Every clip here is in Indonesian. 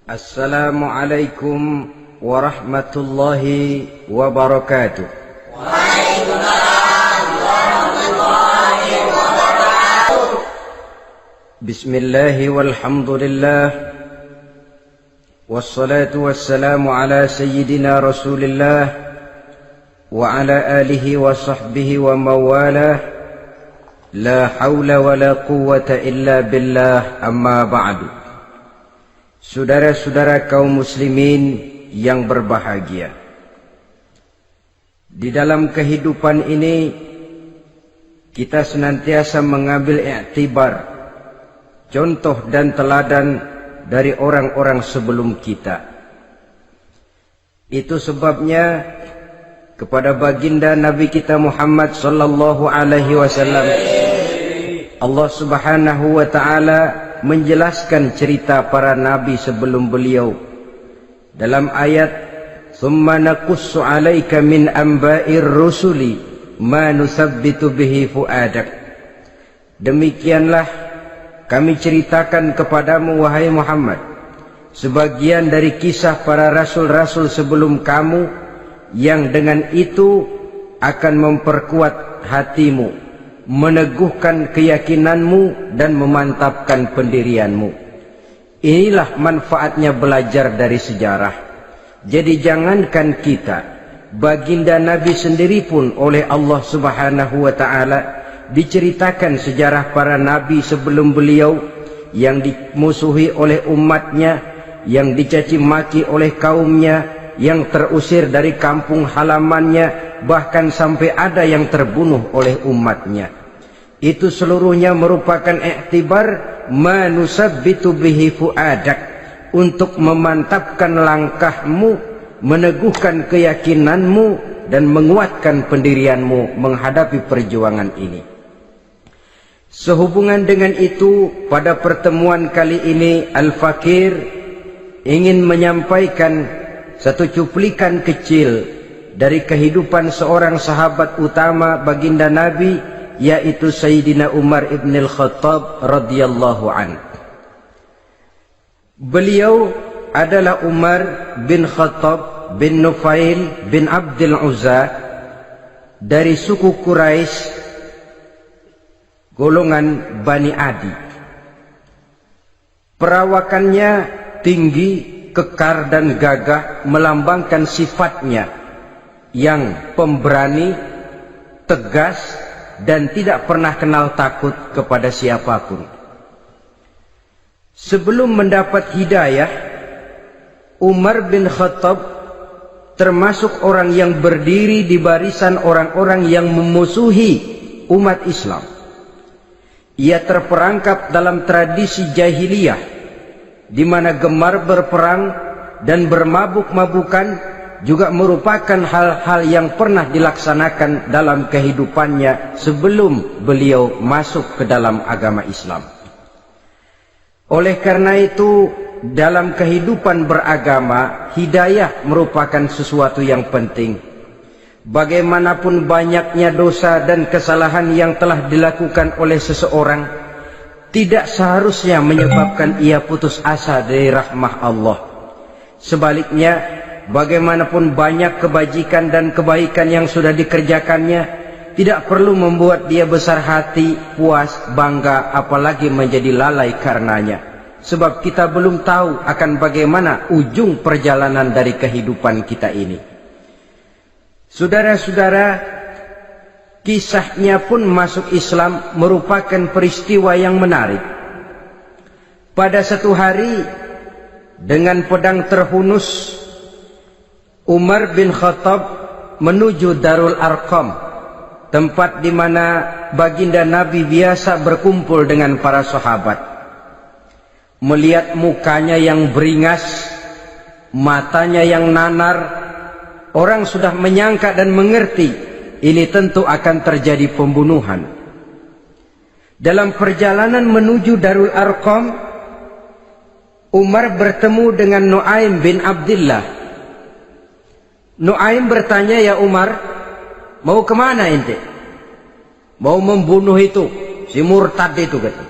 Assalamualaikum warahmatullahi wabarakatuh. Waalaikumsalam warahmatullahi wabarakatuh. Bismillah walhamdulillah wassalatu wassalamu ala sayyidina Rasulillah wa ala alihi wa sahbihi wa mawalah. La hawla wa la quwwata illa billah, amma ba'du. Saudara-saudara kaum muslimin yang berbahagia, di dalam kehidupan ini kita senantiasa mengambil iktibar, contoh dan teladan dari orang-orang sebelum kita. Itu sebabnya kepada baginda Nabi kita Muhammad sallallahu alaihi wasallam Allah Subhanahu wa taala menjelaskan cerita para nabi sebelum beliau dalam ayat "Tsumma naqussu 'alaika min amba'ir rusuli ma nusabbitu bihi fu'adak." Demikianlah kami ceritakan kepadamu wahai Muhammad sebagian dari kisah para rasul-rasul sebelum kamu yang dengan itu akan memperkuat hatimu, meneguhkan keyakinanmu dan memantapkan pendirianmu. Inilah manfaatnya belajar dari sejarah. Jadi jangankan kita, baginda Nabi sendiri pun oleh Allah Subhanahu wa taala diceritakan sejarah para nabi sebelum beliau yang dimusuhi oleh umatnya, yang dicaci maki oleh kaumnya, yang terusir dari kampung halamannya, bahkan sampai ada yang terbunuh oleh umatnya. Itu seluruhnya merupakan iktibar manusabbitu bihi fu'adak, untuk memantapkan langkahmu, meneguhkan keyakinanmu dan menguatkan pendirianmu menghadapi perjuangan ini. Sehubungan dengan itu, pada pertemuan kali ini Al-Fakir ingin menyampaikan satu cuplikan kecil dari kehidupan seorang sahabat utama baginda Nabi, yaitu Sayyidina Umar ibn al-Khattab radhiyallahu an. Beliau adalah Umar bin Khattab bin Nufail bin Abdul Uzza dari suku Quraisy, golongan Bani Adi. Perawakannya tinggi, kekar dan gagah, melambangkan sifatnya yang pemberani, tegas, dan tidak pernah kenal takut kepada siapapun. Sebelum mendapat hidayah, Umar bin Khattab termasuk orang yang berdiri di barisan orang-orang yang memusuhi umat Islam. Ia terperangkap dalam tradisi jahiliyah, di mana gemar berperang dan bermabuk-mabukan juga merupakan hal-hal yang pernah dilaksanakan dalam kehidupannya sebelum beliau masuk ke dalam agama Islam. Oleh karena itu, dalam kehidupan beragama, hidayah merupakan sesuatu yang penting. Bagaimanapun banyaknya dosa dan kesalahan yang telah dilakukan oleh seseorang, tidak seharusnya menyebabkan ia putus asa dari rahmah Allah. Sebaliknya, bagaimanapun banyak kebajikan dan kebaikan yang sudah dikerjakannya, tidak perlu membuat dia besar hati, puas, bangga, apalagi menjadi lalai karenanya. Sebab kita belum tahu akan bagaimana ujung perjalanan dari kehidupan kita ini. Saudara-saudara, kisahnya pun masuk Islam merupakan peristiwa yang menarik. Pada satu hari, dengan pedang terhunus, Umar bin Khattab menuju Darul Arqam, tempat di mana baginda Nabi biasa berkumpul dengan para sahabat. Melihat mukanya yang beringas, matanya yang nanar, orang sudah menyangka dan mengerti ini tentu akan terjadi pembunuhan. Dalam perjalanan menuju Darul Arqam, Umar bertemu dengan Nu'aim bin Abdullah. Nu'aim bertanya, "Ya Umar, mau kemana ente?" "Mau membunuh itu, si murtad itu," kata.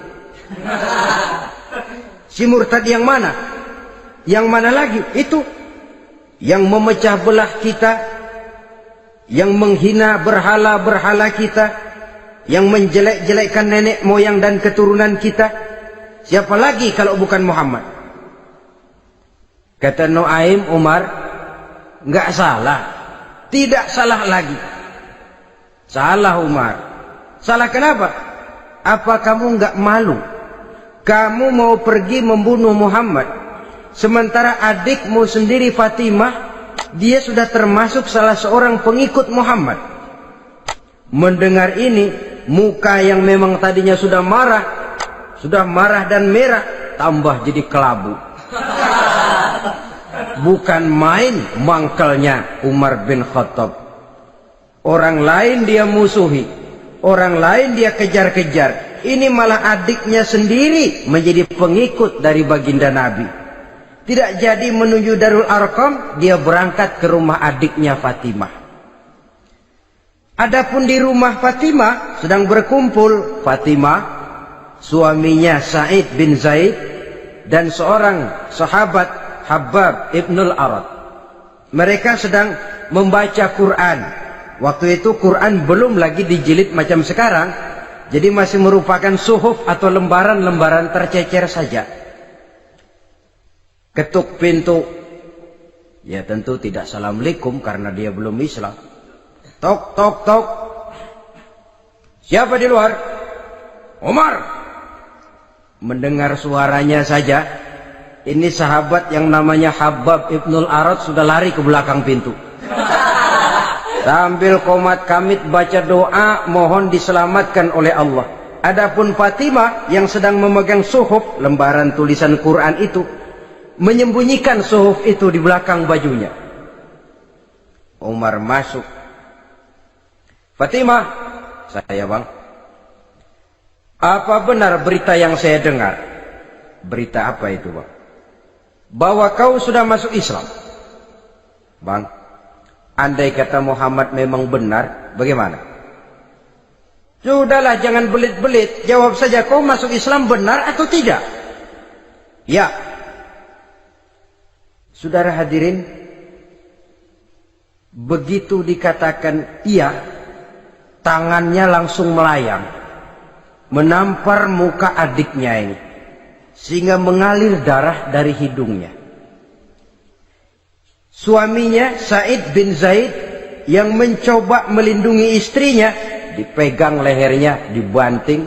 "Si murtad yang mana?" Yang mana lagi? Itu yang memecah belah kita, yang menghina berhala-berhala kita, yang menjelek-jelekkan nenek moyang dan keturunan kita. Siapa lagi kalau bukan Muhammad? Kata Nuaim Umar, enggak salah. Tidak salah lagi. Salah Umar. Salah kenapa? Apa kamu enggak malu? Kamu mau pergi membunuh Muhammad, sementara adikmu sendiri Fatimah, dia sudah termasuk salah seorang pengikut Muhammad. Mendengar ini, muka yang memang tadinya sudah marah dan merah, tambah jadi kelabu. Bukan main mangkelnya Umar bin Khattab. Orang lain dia musuhi, orang lain dia kejar-kejar. Ini malah adiknya sendiri menjadi pengikut dari baginda Nabi. Tidak jadi menuju Darul Arqam, dia berangkat ke rumah adiknya Fatimah. Adapun di rumah Fatimah sedang berkumpul Fatimah, suaminya Sa'id bin Zaid, dan seorang sahabat Habbab ibnul Arad. Mereka sedang membaca Quran. Waktu itu Quran belum lagi dijilid macam sekarang, jadi masih merupakan suhuf atau lembaran-lembaran tercecer saja. Ketuk pintu. Ya tentu tidak assalamualaikum karena dia belum Islam. Tok, tok, tok. Siapa di luar? Umar. Mendengar suaranya saja, ini sahabat yang namanya Habbab ibnul Arad sudah lari ke belakang pintu. Sambil komat kamit baca doa mohon diselamatkan oleh Allah. Adapun Fatimah yang sedang memegang suhuf, lembaran tulisan Quran itu, menyembunyikan suhuf itu di belakang bajunya. Umar masuk. Fatimah, saya bang. Apa benar berita yang saya dengar? Berita apa itu bang? Bahwa kau sudah masuk Islam. Bang, andai kata Muhammad memang benar, bagaimana? Sudahlah, jangan belit-belit. Jawab saja, kau masuk Islam benar atau tidak? Ya. Saudara hadirin, begitu dikatakan iya, tangannya langsung melayang, menampar muka adiknya ini, sehingga mengalir darah dari hidungnya. Suaminya Sa'id bin Zaid yang mencoba melindungi istrinya, dipegang lehernya, dibanting,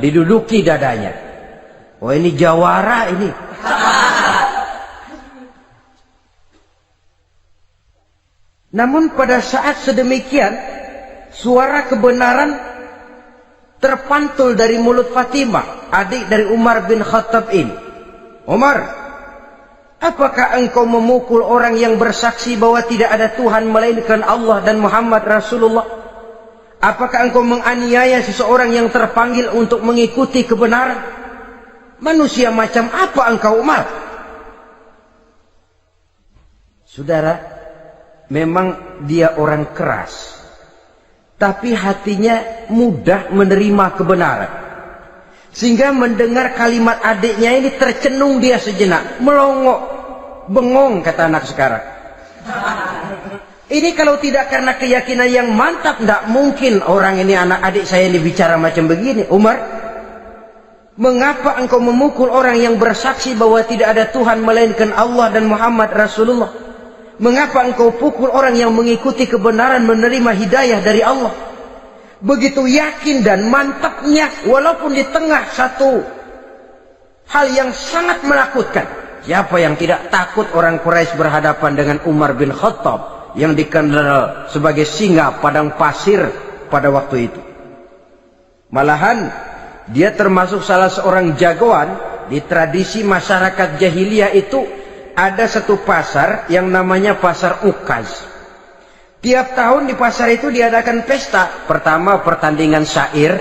diduduki dadanya. Oh ini jawara ini. Namun pada saat sedemikian, suara kebenaran terpantul dari mulut Fatimah, adik dari Umar bin Khattab ini. Umar, apakah engkau memukul orang yang bersaksi bahwa tidak ada Tuhan melainkan Allah dan Muhammad Rasulullah? Apakah engkau menganiaya seseorang yang terpanggil untuk mengikuti kebenaran? Manusia macam apa engkau, Umar? Saudara, memang dia orang keras, tapi hatinya mudah menerima kebenaran. Sehingga mendengar kalimat adiknya ini tercenung dia sejenak, melongo, bengong kata anak sekarang. Ini kalau tidak karena keyakinan yang mantap, tidak mungkin orang ini, anak adik saya ini bicara macam begini. Umar, mengapa engkau memukul orang yang bersaksi bahwa tidak ada Tuhan melainkan Allah dan Muhammad Rasulullah? Mengapa engkau pukul orang yang mengikuti kebenaran, menerima hidayah dari Allah? Begitu yakin dan mantapnya, walaupun di tengah satu hal yang sangat menakutkan. Siapa yang tidak takut orang Quraisy berhadapan dengan Umar bin Khattab yang dikenal sebagai singa padang pasir pada waktu itu? Malahan dia termasuk salah seorang jagoan di tradisi masyarakat jahiliyah itu. Ada satu pasar yang namanya pasar Ukaz. Tiap tahun di pasar itu diadakan pesta. Pertama pertandingan syair.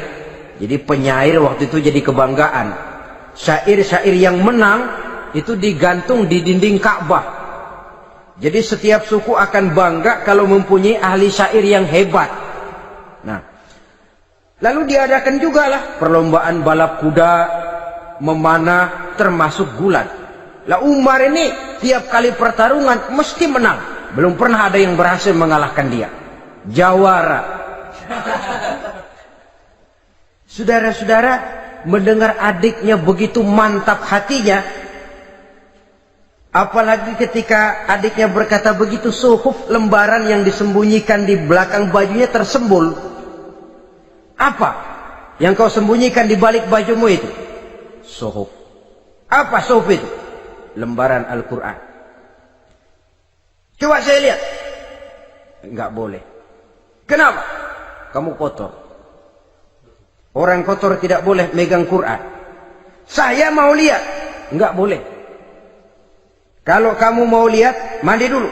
Jadi penyair waktu itu jadi kebanggaan. Syair-syair yang menang itu digantung di dinding Ka'bah. Jadi setiap suku akan bangga kalau mempunyai ahli syair yang hebat. Nah, lalu diadakan juga lah perlombaan balap kuda, memanah, termasuk gulat. Lah Umar ini tiap kali pertarungan mesti menang. Belum pernah ada yang berhasil mengalahkan dia. Jawara. Saudara-saudara, mendengar adiknya begitu mantap hatinya, apalagi ketika adiknya berkata begitu, suhuf, lembaran yang disembunyikan di belakang bajunya tersembul. Apa yang kau sembunyikan di balik bajumu itu? Suhuf. Apa suhuf itu? Lembaran Al-Quran. Coba saya lihat. Enggak boleh. Kenapa? Kamu kotor. Orang kotor tidak boleh megang Quran. Saya mau lihat. Enggak boleh. Kalau kamu mau lihat, mandi dulu.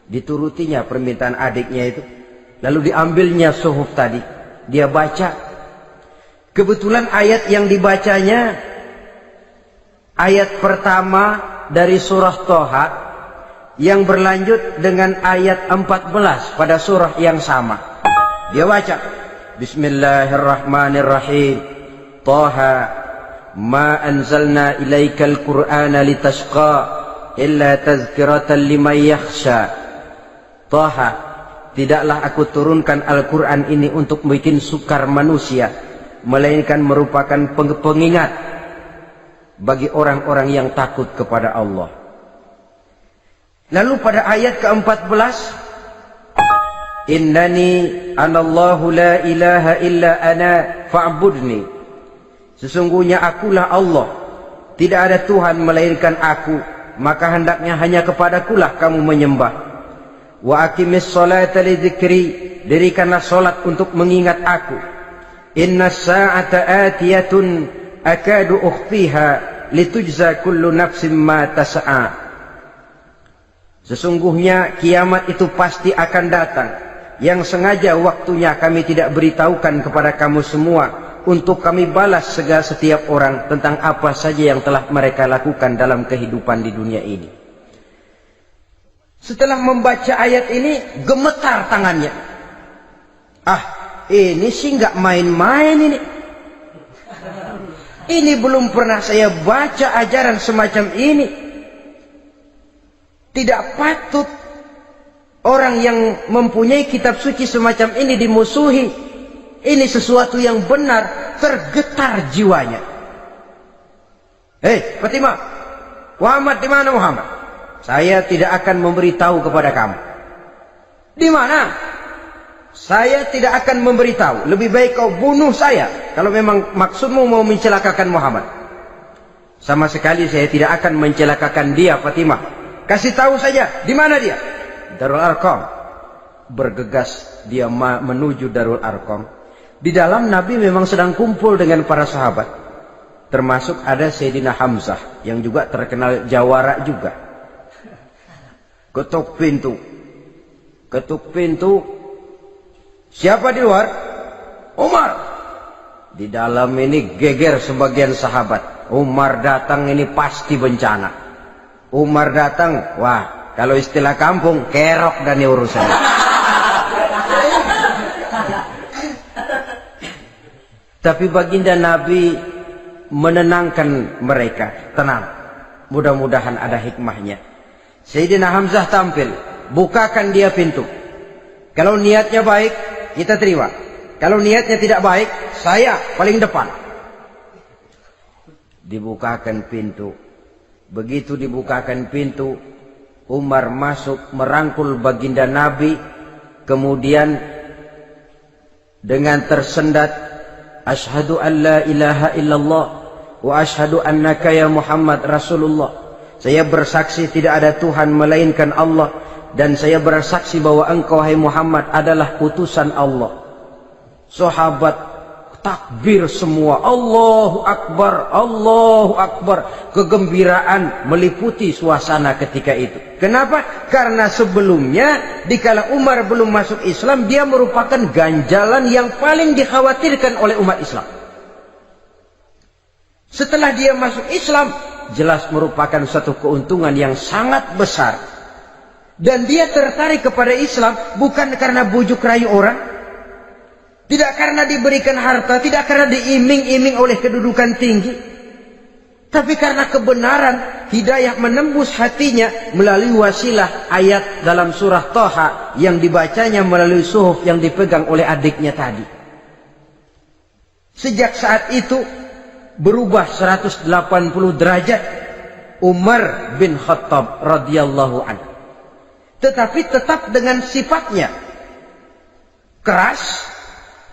Diturutinya permintaan adiknya itu. Lalu diambilnya suhuf tadi. Dia baca. Kebetulan ayat yang dibacanya, ayat pertama dari surah Toha, yang berlanjut dengan ayat 14 pada surah yang sama. Dia baca, Bismillahirrahmanirrahim. Toha, ma anzalna ilaikal Qur'ana litashqa illa tazkiratan liman yakhsha. Toha, tidaklah aku turunkan Al-Quran ini untuk bikin sukar manusia, melainkan merupakan pengingat bagi orang-orang yang takut kepada Allah. Lalu pada ayat ke-14, Innani anallahu la ilaha illa ana fa'budni. Sesungguhnya akulah Allah, tidak ada Tuhan melainkan aku, maka hendaknya hanya kepadakulah kamu menyembah. Wa aqimis salata li dzikri, dirikanlah salat untuk mengingat aku. Inna sa'ata atiyatun akadu ukhfiha litujza kullu nafsin ma tas'a. Sesungguhnya kiamat itu pasti akan datang, yang sengaja waktunya kami tidak beritahukan kepada kamu semua, untuk kami balas segala setiap orang tentang apa saja yang telah mereka lakukan dalam kehidupan di dunia ini. Setelah membaca ayat ini, gemetar tangannya. Ini sih nggak main-main ini. Ini belum pernah saya baca ajaran semacam ini. Tidak patut orang yang mempunyai kitab suci semacam ini dimusuhi. Ini sesuatu yang benar, tergetar jiwanya. Hei, Fatimah, Muhammad di mana Muhammad? Saya tidak akan memberitahu kepada kamu. Di mana? Saya tidak akan memberitahu. Lebih baik kau bunuh saya kalau memang maksudmu mau mencelakakan Muhammad. Sama sekali saya tidak akan mencelakakan dia, Fatimah. Kasih tahu saja, di mana dia? Darul Arqam. Bergegas dia menuju Darul Arqam. Di dalam Nabi memang sedang kumpul dengan para sahabat. Termasuk ada Sayyidina Hamzah yang juga terkenal jawara juga. Ketuk pintu. Ketuk pintu. Siapa di luar? Umar. Di dalam ini geger sebagian sahabat. Umar datang ini pasti bencana. Umar datang, wah, kalau istilah kampung, kerok dan urusan. Tapi baginda Nabi menenangkan mereka. Tenang, mudah-mudahan ada hikmahnya. Sayyidina Hamzah tampil, bukakan dia pintu. Kalau niatnya baik, kita terima. Kalau niatnya tidak baik, saya paling depan. Dibukakan pintu. Begitu dibukakan pintu, Umar masuk merangkul baginda Nabi. Kemudian dengan tersendat, Ashhadu an la ilaha illallah wa ashhadu annaka ya Muhammad Rasulullah. Saya bersaksi tidak ada Tuhan melainkan Allah, dan saya bersaksi bahwa engkau hai Muhammad adalah utusan Allah. Sahabat takbir semua, Allahu Akbar, Allahu Akbar. Kegembiraan meliputi suasana ketika itu. Kenapa? Karena sebelumnya dikala Umar belum masuk Islam, dia merupakan ganjalan yang paling dikhawatirkan oleh umat Islam. Setelah dia masuk Islam, jelas merupakan suatu keuntungan yang sangat besar. Dan dia tertarik kepada Islam bukan karena bujuk rayu orang, tidak karena diberikan harta, tidak karena diiming-iming oleh kedudukan tinggi, Tapi karena kebenaran, hidayah menembus hatinya melalui wasilah ayat dalam surah Thaha yang dibacanya melalui suhuf yang dipegang oleh adiknya tadi. Sejak saat itu berubah 180 derajat Umar bin Khattab radhiyallahu anhu. Tetapi tetap dengan sifatnya keras,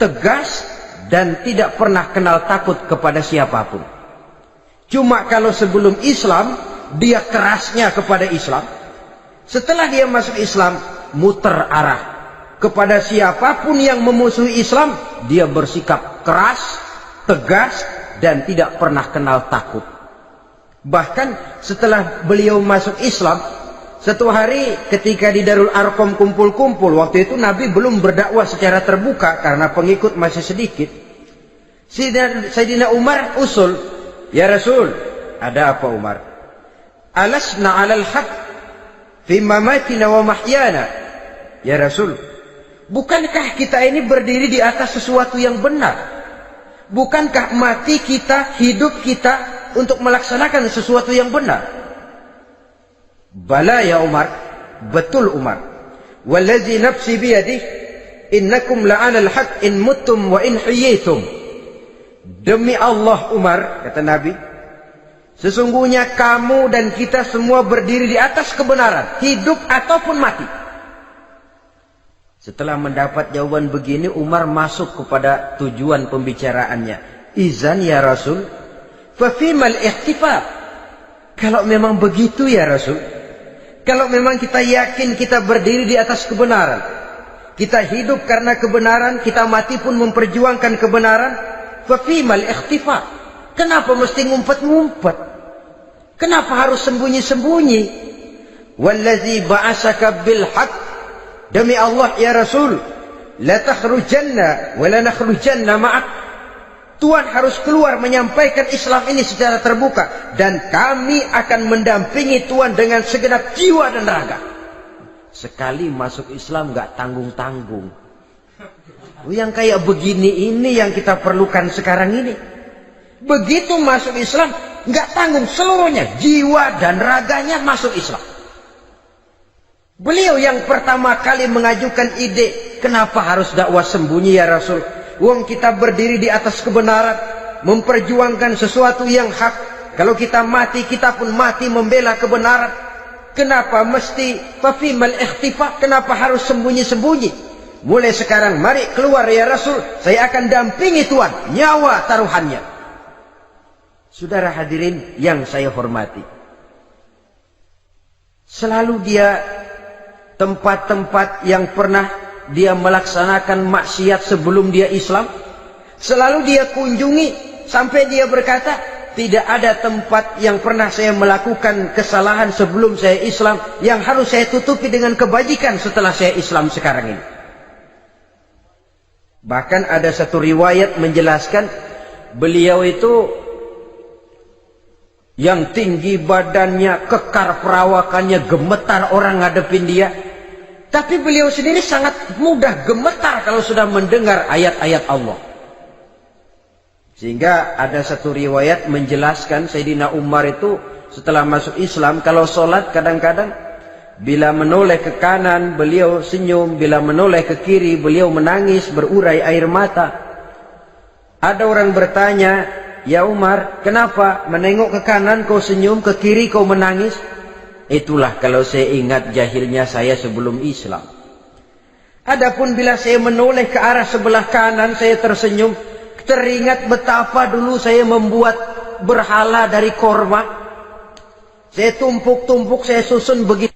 tegas, dan tidak pernah kenal takut kepada siapapun. Cuma kalau sebelum Islam, dia kerasnya kepada Islam. Setelah dia masuk Islam, muter arah. Kepada siapapun yang memusuhi Islam, dia bersikap keras, tegas, dan tidak pernah kenal takut. Bahkan setelah beliau masuk Islam, satu hari ketika di Darul Arqam kumpul-kumpul, waktu itu Nabi belum berdakwah secara terbuka karena pengikut masih sedikit. Sayyidina Umar usul, "Ya Rasul, ada apa Umar? Alasna 'alal haq fi mamatina wa mahyana." Ya Rasul, bukankah kita ini berdiri di atas sesuatu yang benar? Bukankah mati kita, hidup kita untuk melaksanakan sesuatu yang benar? Bala ya Umar, betul Umar. Wallazi nafsi biyadihi innakum la'alal haq in muttum wa in hiyitum. Demi Allah Umar, kata Nabi, sesungguhnya kamu dan kita semua berdiri di atas kebenaran, hidup ataupun mati. Setelah mendapat jawaban begini, Umar masuk kepada tujuan pembicaraannya. Izan ya Rasul, fafimal ihtifal. Kalau memang begitu ya Rasul, kalau memang kita yakin kita berdiri di atas kebenaran, kita hidup karena kebenaran, kita mati pun memperjuangkan kebenaran, fafimal ikhtifa. Kenapa mesti ngumpet-ngumpet? Kenapa harus sembunyi-sembunyi? Wallazi ba'asaka bil haq, demi Allah ya Rasul, la takhrujanna wa la nakhrujanna ma'ak. Tuhan harus keluar menyampaikan Islam ini secara terbuka, dan kami akan mendampingi Tuhan dengan segenap jiwa dan raga. Sekali masuk Islam gak tanggung-tanggung. Yang kayak begini ini yang kita perlukan sekarang ini. Begitu masuk Islam, nggak tanggung seluruhnya, jiwa dan raganya masuk Islam. Beliau yang pertama kali mengajukan ide, kenapa harus dakwah sembunyi ya Rasul? Wong kita berdiri di atas kebenaran, memperjuangkan sesuatu yang hak. Kalau kita mati, kita pun mati membela kebenaran. Kenapa mesti fafimal ikhtifa? Kenapa harus sembunyi-sembunyi? Mulai sekarang mari keluar ya Rasul, saya akan dampingi Tuhan, nyawa taruhannya. Saudara hadirin yang saya hormati, selalu dia tempat-tempat yang pernah dia melaksanakan maksiat sebelum dia Islam, selalu dia kunjungi sampai dia berkata, tidak ada tempat yang pernah saya melakukan kesalahan sebelum saya Islam yang harus saya tutupi dengan kebajikan setelah saya Islam sekarang ini. Bahkan ada satu riwayat menjelaskan beliau itu yang tinggi badannya, kekar perawakannya, gemetar orang ngadepin dia. Tapi beliau sendiri sangat mudah gemetar kalau sudah mendengar ayat-ayat Allah. Sehingga ada satu riwayat menjelaskan Sayyidina Umar itu setelah masuk Islam, kalau sholat kadang-kadang bila menoleh ke kanan beliau senyum, bila menoleh ke kiri beliau menangis berurai air mata. Ada orang bertanya, ya Umar, kenapa menengok ke kanan kau senyum, ke kiri kau menangis? Itulah kalau saya ingat jahilnya saya sebelum Islam. Adapun bila saya menoleh ke arah sebelah kanan saya tersenyum, teringat betapa dulu saya membuat berhala dari korma. Saya tumpuk-tumpuk, saya susun begitu.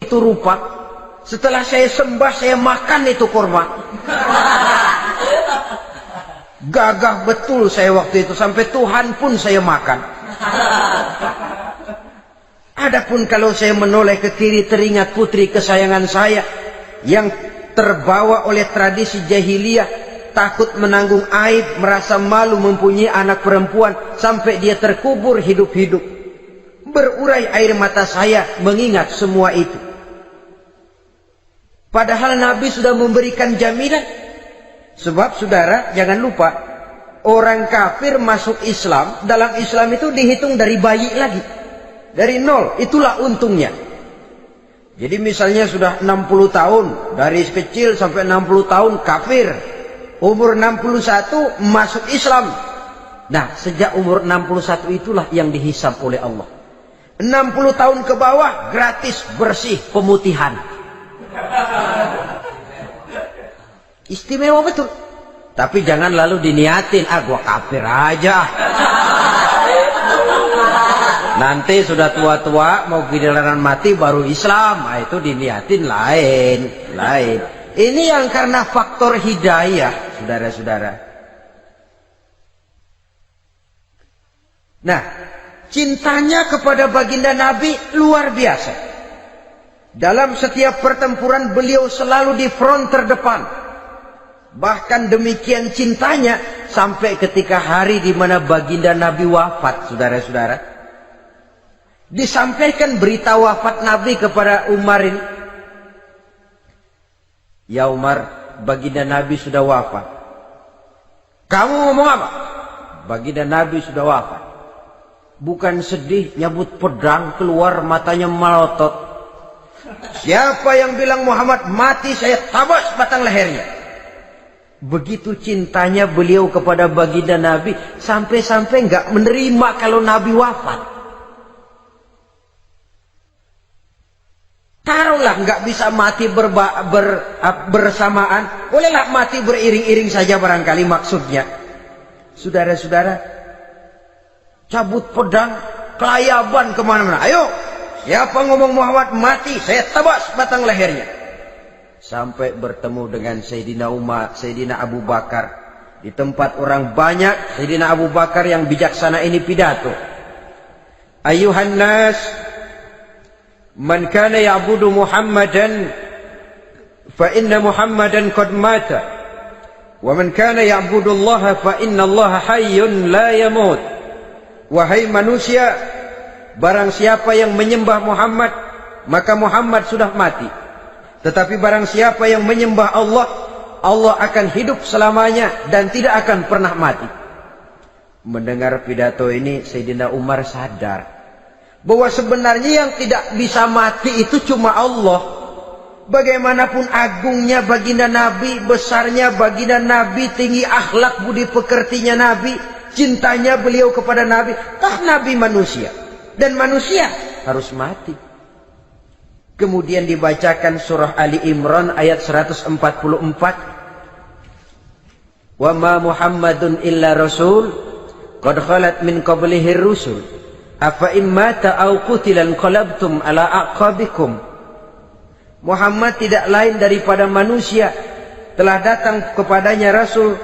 Itu rupa. Setelah saya sembah, saya makan itu kurma. Gagah betul saya waktu itu, sampai Tuhan pun saya makan. Adapun kalau saya menoleh ke kiri, teringat putri kesayangan saya yang terbawa oleh tradisi jahiliyah, takut menanggung aib, merasa malu mempunyai anak perempuan sampai dia terkubur hidup-hidup. Berurai air mata saya mengingat semua itu. Padahal Nabi sudah memberikan jaminan. Sebab saudara jangan lupa, orang kafir masuk Islam, dalam Islam itu dihitung dari bayi lagi. Dari nol, itulah untungnya. Jadi misalnya sudah 60 tahun, dari kecil sampai 60 tahun kafir. Umur 61 masuk Islam. Nah, sejak umur 61 itulah yang dihisab oleh Allah. 60 tahun ke bawah gratis bersih pemutihan. Istimewa betul. Tapi jangan lalu diniatin, gua kafir aja. Nanti sudah tua-tua mau giliran mati baru Islam. Nah, itu diniatin lain. Ini yang karena faktor hidayah, saudara-saudara. Nah, cintanya kepada baginda Nabi luar biasa. Dalam setiap pertempuran beliau selalu di front terdepan. Bahkan demikian cintanya sampai ketika hari di mana baginda Nabi wafat, saudara-saudara. Disampaikan berita wafat Nabi kepada Umar ini. Ya Umar, baginda Nabi sudah wafat. Kamu ngomong apa? Baginda Nabi sudah wafat. Bukan sedih, nyabut pedang, keluar matanya melotot. Siapa yang bilang Muhammad mati, saya tabas batang lehernya. Begitu cintanya beliau kepada baginda Nabi, sampai-sampai nggak menerima kalau Nabi wafat. Taruhlah nggak bisa mati bersamaan, bolehlah mati beriring-iring saja barangkali maksudnya. Saudara-saudara, cabut pedang, kelayaban kemana-mana. Ayo, siapa ngomong Muhammad mati, saya tabas batang lehernya. Sampai bertemu dengan Sayyidina Umar, Sayyidina Abu Bakar. Di tempat orang banyak, Sayyidina Abu Bakar yang bijaksana ini pidato. Ayuhan nas, man kana ya'budu Muhammadan fa inna Muhammadan qad mata wa man kana ya'budu Allah fa inna Allah hayyun la yamut. Wahai manusia, barang siapa yang menyembah Muhammad, maka Muhammad sudah mati. Tetapi barang siapa yang menyembah Allah, Allah akan hidup selamanya dan tidak akan pernah mati. Mendengar pidato ini, Sayyidina Umar sadar bahwa sebenarnya yang tidak bisa mati itu cuma Allah. Bagaimanapun agungnya baginda Nabi, besarnya baginda Nabi, tinggi akhlak budi pekertinya Nabi, cintanya beliau kepada Nabi, Nabi manusia. Dan manusia harus mati. Kemudian dibacakan surah Ali Imran ayat 144. Wa ma Muhammadun illa rasul qad khalat min qablihi rusul. Afa immata au qutilan qalabtum ala aqabikum. Muhammad tidak lain daripada manusia, telah datang kepadanya rasul.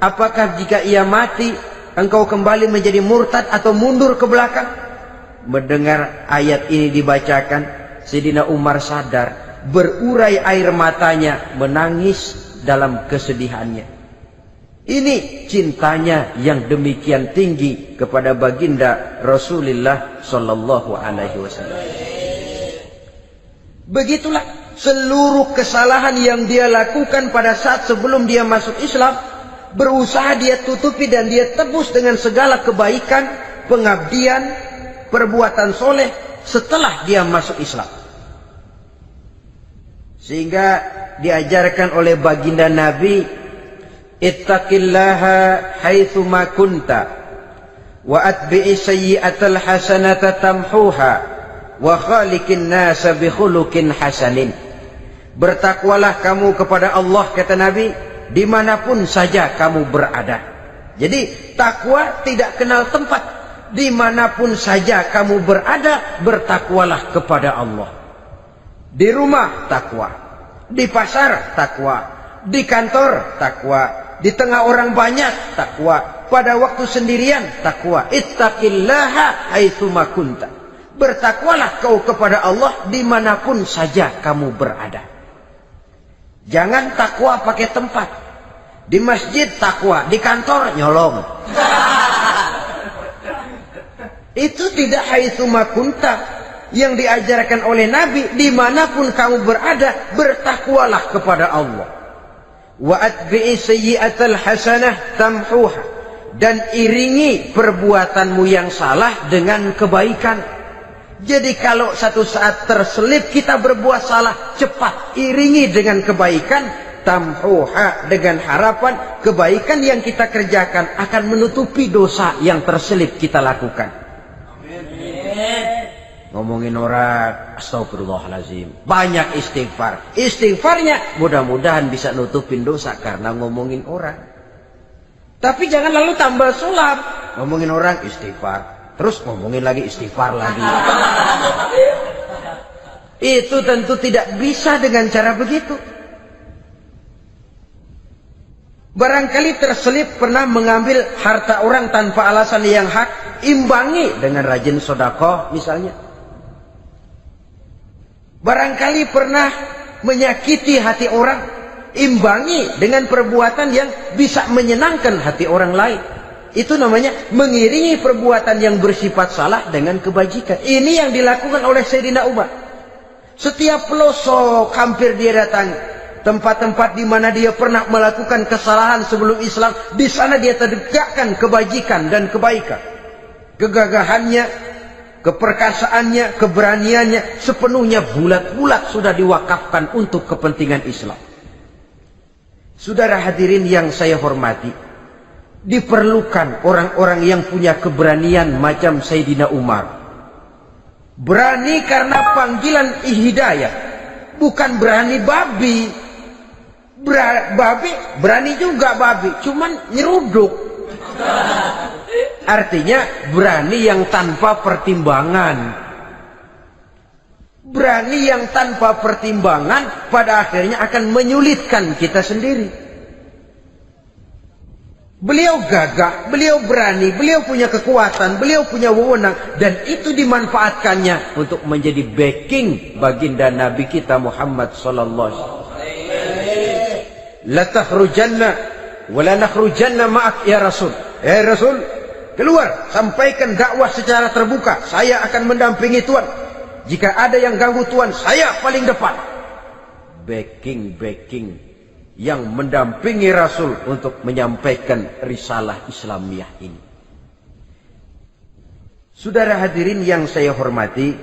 Apakah jika ia mati engkau kembali menjadi murtad atau mundur ke belakang? Mendengar ayat ini dibacakan, Sayyidina Umar sadar, berurai air matanya, menangis dalam kesedihannya. Ini cintanya yang demikian tinggi kepada baginda Rasulullah sallallahu alaihi wasallam. Begitulah seluruh kesalahan yang dia lakukan pada saat sebelum dia masuk Islam, berusaha dia tutupi dan dia tebus dengan segala kebaikan, pengabdian, perbuatan soleh setelah dia masuk Islam. Sehingga diajarkan oleh baginda Nabi, ittaqillaha haitsu ma kunta wa atbi'i sayyi'atal hasanata tamhuha wa khaliqin nasa bi khuluqin hasanin. Bertakwalah kamu kepada Allah, kata Nabi, dimanapun saja kamu berada. Jadi takwa tidak kenal tempat. Dimanapun saja kamu berada, bertakwalah kepada Allah. Di rumah takwa, di pasar takwa, di kantor takwa, di tengah orang banyak takwa, pada waktu sendirian takwa. Ittaqillaha haitsu ma kunta. Bertakwalah kau kepada Allah dimanapun saja kamu berada. Jangan takwa pakai tempat. Di masjid takwa, di kantor nyolong. Itu tidak haitsu makunta. Yang diajarkan oleh Nabi, dimanapun kamu berada, bertakwalah kepada Allah. Wa atbi'i sayyi'atal hasanah tamhuha, dan iringi perbuatanmu yang salah dengan kebaikan. Jadi kalau satu saat terselip kita berbuat salah, cepat iringi dengan kebaikan, tamhuha, dengan harapan kebaikan yang kita kerjakan akan menutupi dosa yang terselip kita lakukan. Ngomongin orang, astagfirullahaladzim, banyak istighfar. Istighfarnya mudah-mudahan bisa nutupin dosa karena ngomongin orang. Tapi jangan lalu tambah sulap. Ngomongin orang istighfar, terus ngomongin lagi istighfar lagi. Itu tentu tidak bisa dengan cara begitu. Barangkali terselip pernah mengambil harta orang tanpa alasan yang hak, imbangi dengan rajin sedekah misalnya. Barangkali pernah menyakiti hati orang, imbangi dengan perbuatan yang bisa menyenangkan hati orang lain. Itu namanya mengiringi perbuatan yang bersifat salah dengan kebajikan. Ini yang dilakukan oleh Sayyidina Umar. Setiap pelosok hampir dia datangi, tempat-tempat di mana dia pernah melakukan kesalahan sebelum Islam, di sana dia tegakkan kebajikan dan kebaikan. Kegagahannya, keperkasaannya, keberaniannya sepenuhnya bulat-bulat sudah diwakafkan untuk kepentingan Islam. Saudara hadirin yang saya hormati, diperlukan orang-orang yang punya keberanian macam Sayyidina Umar. Berani karena panggilan hidayah, bukan berani babi. Babi berani juga babi, cuman nyeruduk. Artinya berani yang tanpa pertimbangan. Berani yang tanpa pertimbangan pada akhirnya akan menyulitkan kita sendiri. Beliau gagah, beliau berani, beliau punya kekuatan, beliau punya wewenang, dan itu dimanfaatkannya untuk menjadi backing baginda Nabi kita Muhammad sallallahu alaihi wasallam. La takhrujanna wa la nakhrujanna ma'ak ya Rasul. Ya Rasul, keluar, sampaikan dakwah secara terbuka. Saya akan mendampingi Tuhan. Jika ada yang ganggu Tuhan, saya paling depan. Backing yang mendampingi Rasul untuk menyampaikan risalah Islamiyah ini. Saudara hadirin yang saya hormati,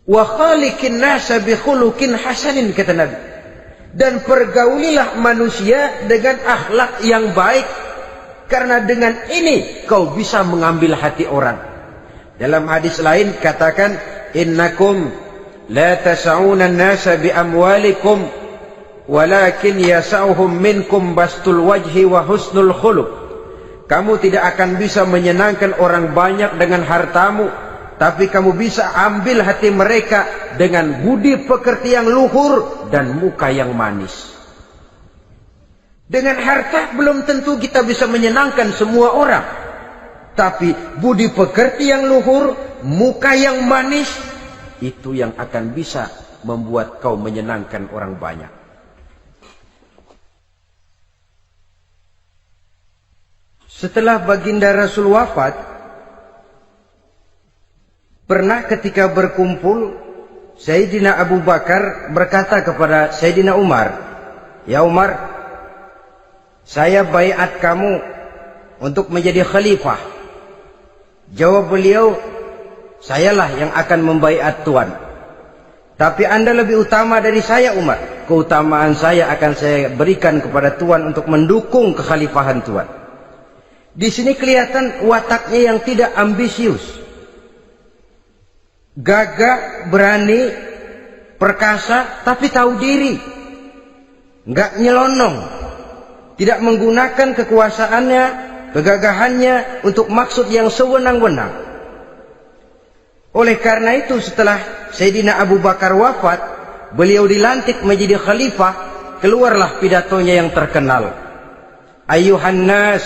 wa khaliqin nasa bi khuluqin hasanin, kata Nabi. Dan pergaulilah manusia dengan akhlak yang baik, karena dengan ini kau bisa mengambil hati orang. Dalam hadis lain katakan, innakum la tas'una an-nasa bi amwalikum walakin yas'uhum minkum bastul wajhi wa husnul khuluq. Kamu tidak akan bisa menyenangkan orang banyak dengan hartamu, tapi kamu bisa ambil hati mereka dengan budi pekerti yang luhur dan muka yang manis. Dengan harta belum tentu kita bisa menyenangkan semua orang, tapi budi pekerti yang luhur, muka yang manis, itu yang akan bisa membuat kau menyenangkan orang banyak. Setelah baginda Rasul wafat, pernah ketika berkumpul, Sayyidina Abu Bakar berkata kepada Sayyidina Umar, "Ya Umar, saya baiat kamu untuk menjadi khalifah." Jawab beliau, "Sayalah yang akan membaiat Tuan. Tapi Anda lebih utama dari saya Umar. Keutamaan saya akan saya berikan kepada Tuan untuk mendukung kekhalifahan Tuan." Di sini kelihatan wataknya yang tidak ambisius. Gagah, berani, perkasa, tapi tahu diri. Enggak nyelonong. Tidak menggunakan kekuasaannya, kegagahannya untuk maksud yang sewenang-wenang. Oleh karena itu setelah Sayyidina Abu Bakar wafat, beliau dilantik menjadi khalifah, keluarlah pidatonya yang terkenal. Ayuhan nas,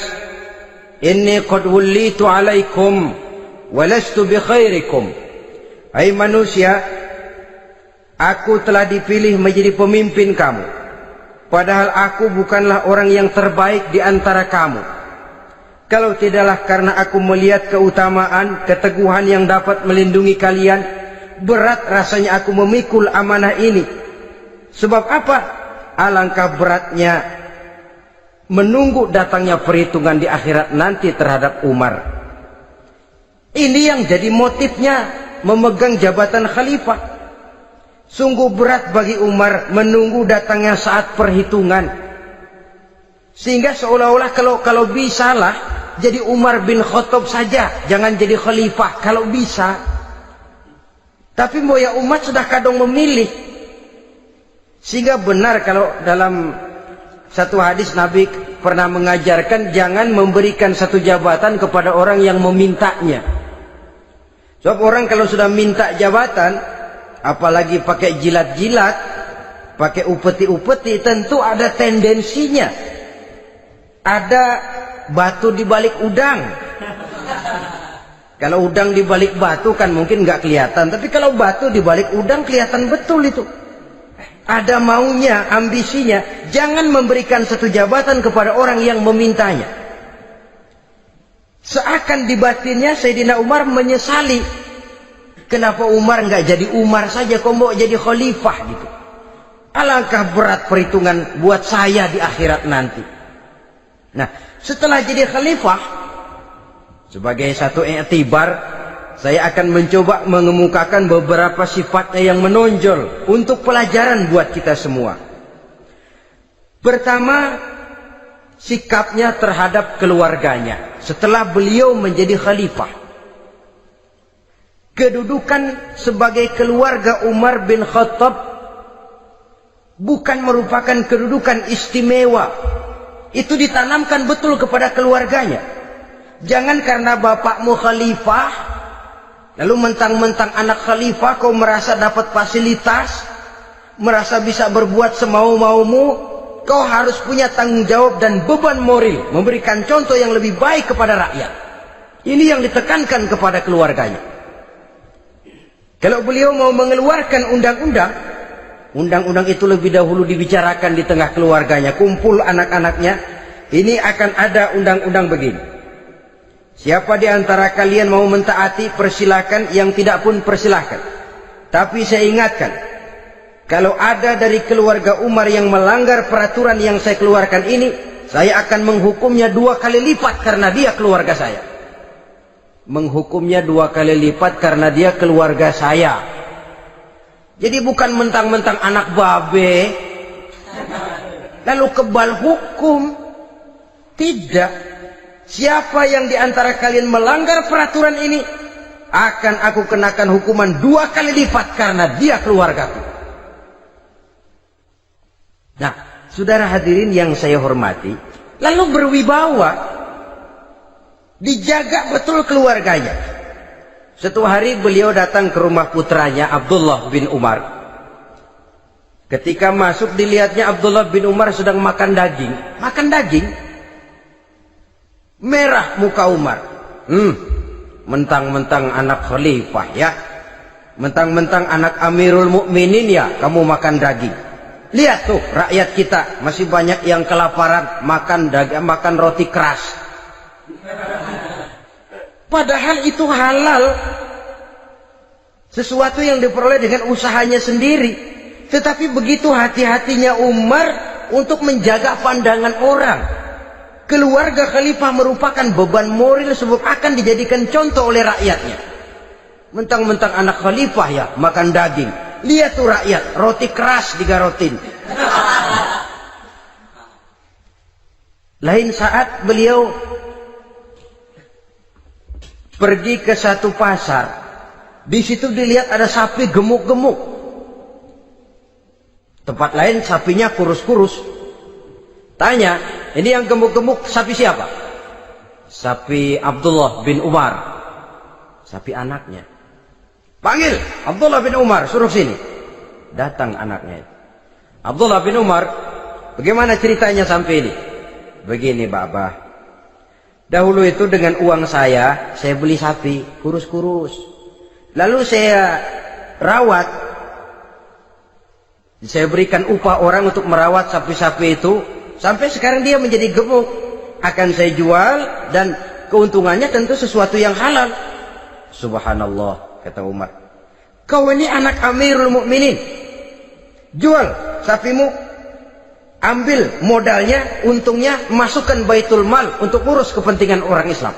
inni qad wullitu alaikum walastu bi khairikum. Hai manusia, aku telah dipilih menjadi pemimpin kamu, padahal aku bukanlah orang yang terbaik di antara kamu. Kalau tidaklah karena aku melihat keutamaan, keteguhan yang dapat melindungi kalian, berat rasanya aku memikul amanah ini. Sebab apa? Alangkah beratnya menunggu datangnya perhitungan di akhirat nanti terhadap Umar. Ini yang jadi motifnya memegang jabatan khalifah. Sungguh berat bagi Umar menunggu datangnya saat perhitungan. Sehingga seolah-olah kalau bisalah jadi Umar bin Khattab saja, jangan jadi khalifah kalau bisa. Tapi moya umat sudah kadang memilih. Sehingga benar kalau dalam satu hadis Nabi pernah mengajarkan jangan memberikan satu jabatan kepada orang yang memintanya. Sebab orang kalau sudah minta jabatan, apalagi pakai jilat-jilat, pakai upeti-upeti, tentu ada tendensinya. Ada batu di balik udang. Kalau udang di balik batu kan mungkin nggak kelihatan, tapi kalau batu di balik udang kelihatan betul itu. Ada maunya, ambisinya. Jangan memberikan satu jabatan kepada orang yang memintanya. Seakan di batinnya Sayyidina Umar menyesali. Kenapa Umar nggak jadi Umar saja, kok mau jadi khalifah gitu. Alangkah berat perhitungan buat saya di akhirat nanti. Nah, setelah jadi khalifah, sebagai satu i'tibar, saya akan mencoba mengemukakan beberapa sifatnya yang menonjol untuk pelajaran buat kita semua. Pertama, sikapnya terhadap keluarganya setelah beliau menjadi khalifah. Kedudukan sebagai keluarga Umar bin Khattab bukan merupakan kedudukan istimewa. Itu ditanamkan betul kepada keluarganya. Jangan karena bapakmu khalifah, lalu mentang-mentang anak khalifah kau merasa dapat fasilitas, merasa bisa berbuat semau-maumu. Kau harus punya tanggung jawab dan beban moral, memberikan contoh yang lebih baik kepada rakyat. Ini yang ditekankan kepada keluarganya. Kalau beliau mau mengeluarkan undang-undang, undang-undang itu lebih dahulu dibicarakan di tengah keluarganya, kumpul anak-anaknya. Ini akan ada undang-undang begini. Siapa di antara kalian mau mentaati, persilakan. Yang tidak pun persilakan. Tapi saya ingatkan, kalau ada dari keluarga Umar yang melanggar peraturan yang saya keluarkan ini, saya akan menghukumnya 2 kali lipat karena dia keluarga saya. Menghukumnya 2 kali lipat karena dia keluarga saya. Jadi bukan mentang-mentang anak babe lalu kebal hukum. Tidak. Siapa yang di antara kalian melanggar peraturan ini, akan aku kenakan hukuman 2 kali lipat karena dia keluargaku. Nah, saudara hadirin yang saya hormati, lalu berwibawa, dijaga betul keluarganya. Suatu hari beliau datang ke rumah putranya Abdullah bin Umar. Ketika masuk dilihatnya Abdullah bin Umar sedang makan daging. Makan daging. Merah muka Umar. Mentang-mentang anak khalifah ya. Mentang-mentang anak Amirul Mukminin ya, kamu makan daging. Lihat tuh rakyat kita masih banyak yang kelaparan, makan daging, makan roti keras. Padahal itu halal. Sesuatu yang diperoleh dengan usahanya sendiri. Tetapi begitu hati-hatinya Umar untuk menjaga pandangan orang. Keluarga khalifah merupakan beban moral sebab akan dijadikan contoh oleh rakyatnya. Mentang-mentang anak khalifah ya makan daging. Lihat tuh rakyat, roti keras digarotin. Lain saat beliau pergi ke satu pasar. Di situ dilihat ada sapi gemuk-gemuk. Tempat lain sapinya kurus-kurus. Tanya, ini yang gemuk-gemuk sapi siapa? Sapi Abdullah bin Umar. Sapi anaknya. Panggil Abdullah bin Umar, suruh sini. Datang anaknya. Abdullah bin Umar, bagaimana ceritanya sampai ini? Begini, Bapak. Dahulu itu dengan uang saya beli sapi kurus-kurus. Lalu saya rawat Saya berikan upah orang untuk merawat sapi-sapi itu. Sampai sekarang dia menjadi gemuk. Akan saya jual dan keuntungannya tentu sesuatu yang halal. Subhanallah, kata Umar. Kau ini anak Amirul Mukminin. Jual sapimu, ambil modalnya, untungnya, masukkan Baitul Mal untuk urus kepentingan orang Islam.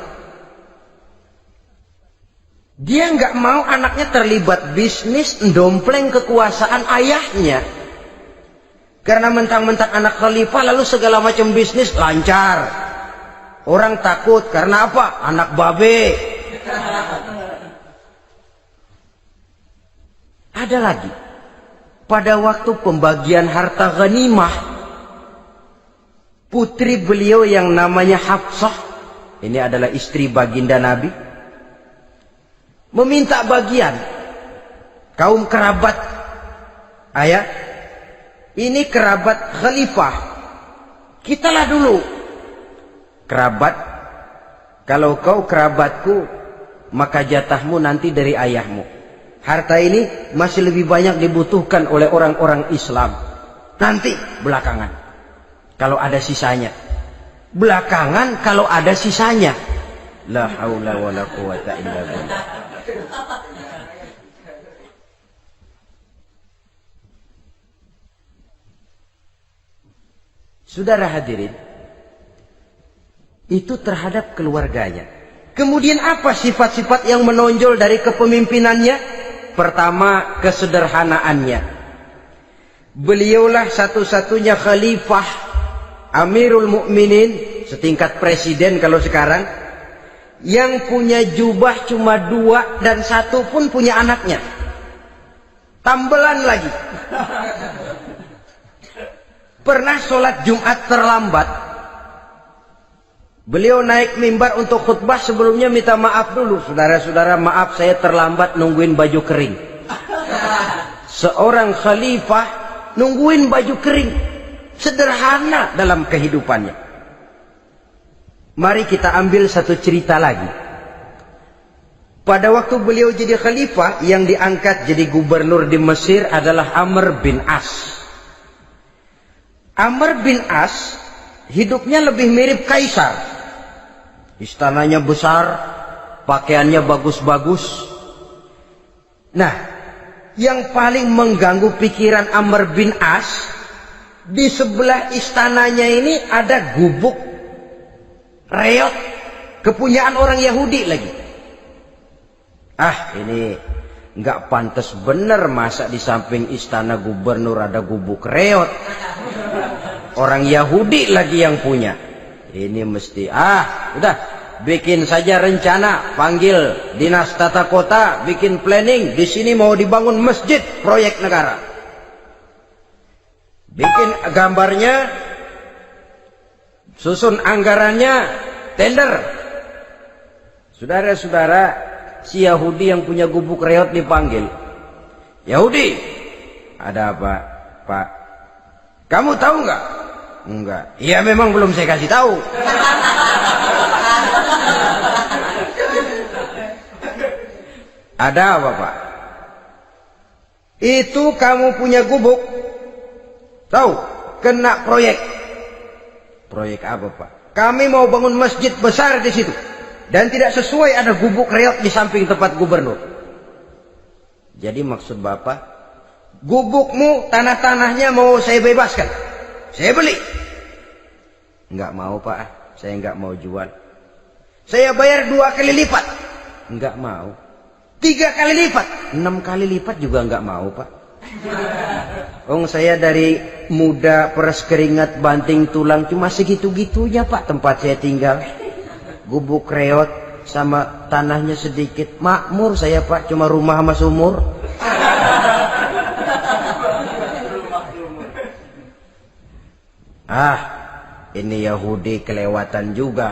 Dia nggak mau anaknya terlibat bisnis, ndompleng kekuasaan ayahnya. Karena mentang-mentang anak khalifah lalu segala macam bisnis lancar. Orang takut karena apa? Anak babe. Ada lagi. Pada waktu pembagian harta ghanimah, putri beliau yang namanya Hafsah, ini adalah istri baginda Nabi, meminta bagian. Kaum kerabat ayah, ini kerabat khalifah, kitalah dulu kerabat. Kalau kau kerabatku, maka jatahmu nanti dari ayahmu. Harta ini masih lebih banyak dibutuhkan oleh orang-orang Islam. Nanti belakangan kalau ada sisanya. Belakangan kalau ada sisanya. La haula wala quwata illa billah. Saudara hadirin, itu terhadap keluarganya. Kemudian apa sifat-sifat yang menonjol dari kepemimpinannya? Pertama, kesederhanaannya. Beliaulah satu-satunya khalifah, Amirul Mukminin, setingkat presiden kalau sekarang, yang punya jubah cuma 2 dan 1 pun punya anaknya. Tambelan lagi. Pernah sholat Jumat terlambat. Beliau naik mimbar untuk khutbah, sebelumnya minta maaf dulu. Saudara-saudara, maaf saya terlambat nungguin baju kering. Seorang khalifah nungguin baju kering. Sederhana dalam kehidupannya. Mari kita ambil satu cerita lagi. Pada waktu beliau jadi khalifah, yang diangkat jadi gubernur di Mesir adalah Amr bin As. Amr bin As hidupnya lebih mirip kaisar. Istananya besar, pakaiannya bagus-bagus. Nah, yang paling mengganggu pikiran Amr bin As, di sebelah istananya ini ada gubuk reot, kepunyaan orang Yahudi lagi. Ah, ini nggak pantas bener, masa di samping istana gubernur ada gubuk reot. Orang Yahudi lagi yang punya. Ini mesti, udah, bikin saja rencana, panggil dinas tata kota, bikin planning. Di sini mau dibangun masjid, proyek negara. Bikin gambarnya, susun anggarannya, tender. Saudara-saudara, si Yahudi yang punya gubuk reot dipanggil. Yahudi, ada apa, Pak? Kamu tahu nggak? Enggak. Ya memang belum saya kasih tahu. Ada apa, Pak? Itu kamu punya gubuk. Tahu? Kena proyek. Proyek apa, Pak? Kami mau bangun masjid besar di situ. Dan tidak sesuai ada gubuk reot di samping tempat gubernur. Jadi maksud Bapak, gubukmu, tanah-tanahnya mau saya bebaskan. Saya beli. Enggak mau, Pak. Saya enggak mau jual. Saya bayar 2 kali lipat. Enggak mau. 3 kali lipat. 6 kali lipat juga enggak mau, Pak. Saya dari muda peres keringat banting tulang cuma segitu-gitunya, Pak, tempat saya tinggal. Gubuk reot sama tanahnya sedikit. Makmur saya, Pak, cuma rumah sama sumur. Ini Yahudi kelewatan juga.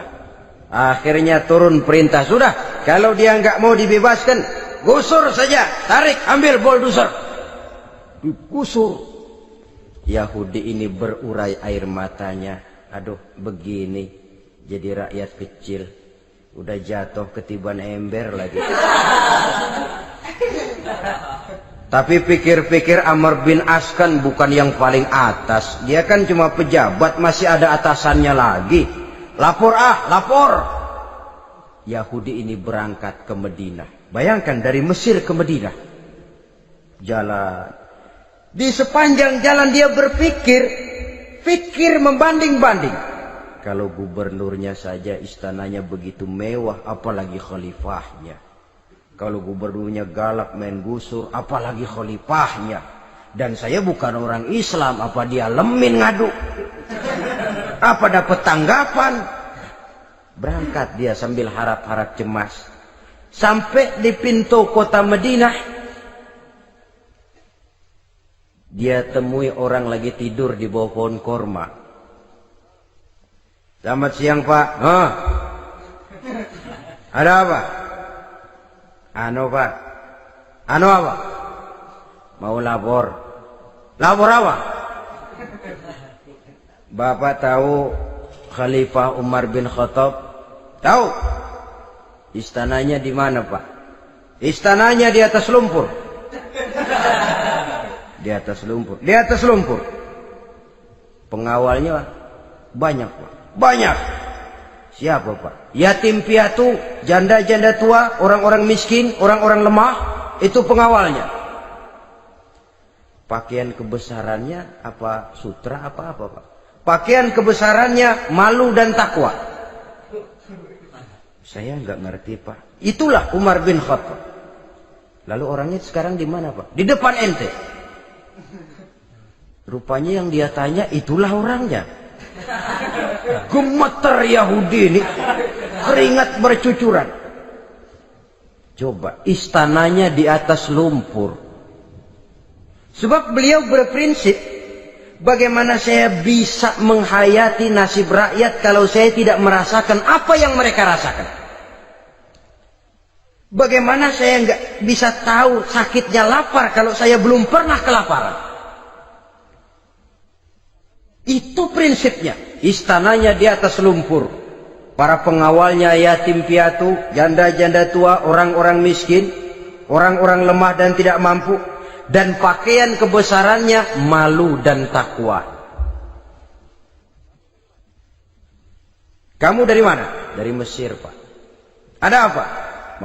Akhirnya turun perintah, sudah, kalau dia nggak mau dibebaskan, gusur saja, tarik, ambil bulldozer. Digusur. Yahudi ini berurai air matanya. Aduh, begini jadi rakyat kecil, udah jatuh ketiban ember lagi. Tapi pikir-pikir Amr bin As kan bukan yang paling atas. Dia kan cuma pejabat, masih ada atasannya lagi. Lapor lapor. Yahudi ini berangkat ke Madinah. Bayangkan dari Mesir ke Madinah. Jalan. Di sepanjang jalan dia berpikir. Pikir membanding-banding. Kalau gubernurnya saja istananya begitu mewah, apalagi khalifahnya. Kalau gubernurnya galak main gusur, apalagi khalifahnya. Dan saya bukan orang Islam, apa dia lemin ngadu? Apa dapat tanggapan? Berangkat dia sambil harap-harap cemas. Sampai di pintu kota Madinah, dia temui orang lagi tidur di bawah pohon korma. Selamat siang Pak. Ada apa? Pak. Apa? Mau lapor. Lapor apa? Bapak tahu Khalifah Umar bin Khattab? Tahu? Istananya di mana Pak? Istananya di atas lumpur. Di atas lumpur. Di atas lumpur. Pengawalnya banyak Pak. Banyak. Siapa Pak? Yatim piatu, janda-janda tua, orang-orang miskin, orang-orang lemah. Itu pengawalnya. Pakaian kebesarannya apa sutra apa-apa Pak? Pakaian kebesarannya malu dan takwa. Saya nggak ngerti Pak. Itulah Umar bin Khattab. Lalu orangnya sekarang di mana Pak? Di depan ente. Rupanya yang dia tanya itulah orangnya. Gemeter Yahudi ini, keringat bercucuran. Coba, istananya di atas lumpur. Sebab beliau berprinsip, bagaimana saya bisa menghayati nasib rakyat kalau saya tidak merasakan apa yang mereka rasakan? Bagaimana saya nggak bisa tahu sakitnya lapar kalau saya belum pernah kelaparan? Itu prinsipnya. Istananya di atas lumpur. Para pengawalnya yatim piatu, janda-janda tua, orang-orang miskin, orang-orang lemah dan tidak mampu. Dan pakaian kebesarannya malu dan takwa. Kamu dari mana? Dari Mesir Pak. Ada apa?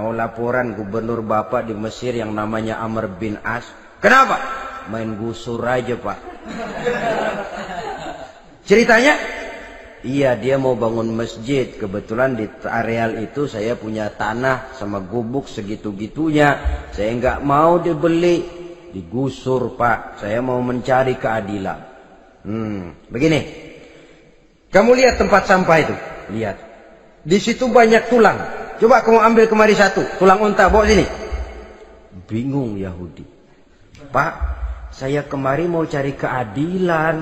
Mau laporan gubernur Bapak di Mesir yang namanya Amr bin As. Kenapa? Main gusur aja Pak. Ceritanya? Iya, dia mau bangun masjid. Kebetulan di areal itu saya punya tanah sama gubuk segitu-gitunya. Saya nggak mau dibeli. Digusur Pak. Saya mau mencari keadilan. Begini. Kamu lihat tempat sampah itu? Lihat. Di situ banyak tulang. Coba kamu ambil kemari satu. Tulang unta, bawa sini. Bingung Yahudi. Pak, saya kemari mau cari keadilan.